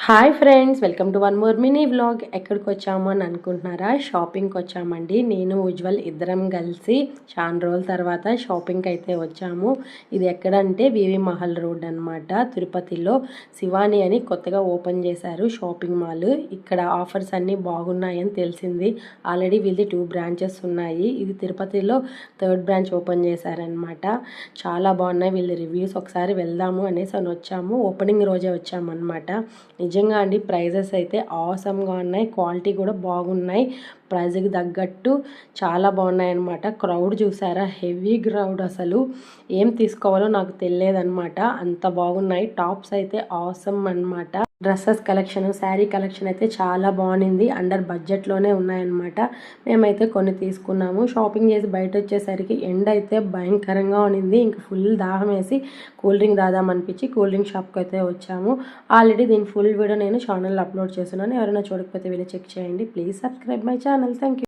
Hi friends, welcome to one more mini vlog. ఎక్కడికి వచ్చాము అని అనుకుంటున్నారా? షాపింగ్కి వచ్చామండి. నేను ఉజ్వల్ ఇద్దరం కలిసి చాలా రోజుల తర్వాత షాపింగ్కి అయితే వచ్చాము. ఇది ఎక్కడంటే వివి మహల్ రోడ్ అనమాట. తిరుపతిలో శివాని అని కొత్తగా ఓపెన్ చేశారు షాపింగ్ మాల్. ఇక్కడ ఆఫర్స్ అన్నీ బాగున్నాయని తెలిసింది. ఆల్రెడీ వీళ్ళది 2 బ్రాంచెస్ ఉన్నాయి. ఇది తిరుపతిలో 3rd బ్రాంచ్ ఓపెన్ చేశారనమాట. చాలా బాగున్నాయి వీళ్ళ రివ్యూస్. ఒకసారి వెళ్దాము అనేసి అని వచ్చాము. ఓపెనింగ్ రోజే వచ్చామన్నమాట. నిజంగా అండి, ప్రైజెస్ అయితే ఆసమ్గా ఉన్నాయి. క్వాలిటీ కూడా బాగున్నాయి. ప్రైజ్కి తగ్గట్టు చాలా బాగున్నాయి అనమాట. క్రౌడ్ చూసారా? Heavy crowd. అసలు ఏం తీసుకోవాలో నాకు తెలియదన్నమాట, అంత బాగున్నాయి. టాప్స్ అయితే ఆసమ్ అనమాట. డ్రెస్సెస్ కలెక్షన్, శారీ కలెక్షన్ అయితే చాలా బాగుంది. అండర్ బడ్జెట్లోనే ఉన్నాయన్నమాట. మేమైతే కొన్ని తీసుకున్నాము. షాపింగ్ చేసి బయట వచ్చేసరికి ఎండ అయితే భయంకరంగా ఉన్నింది. ఇంక ఫుల్ దాహం వేసి కూల్ డ్రింక్ దాదామనిపించి కూల్ డ్రింక్ షాప్కి అయితే వచ్చాము. ఆల్రెడీ దీని ఫుల్ వీడియో నేను ఛానల్లో అప్లోడ్ చేస్తున్నాను. ఎవరైనా చూడకపోతే వెళ్ళి చెక్ చేయండి. Please subscribe my channel. Thank you.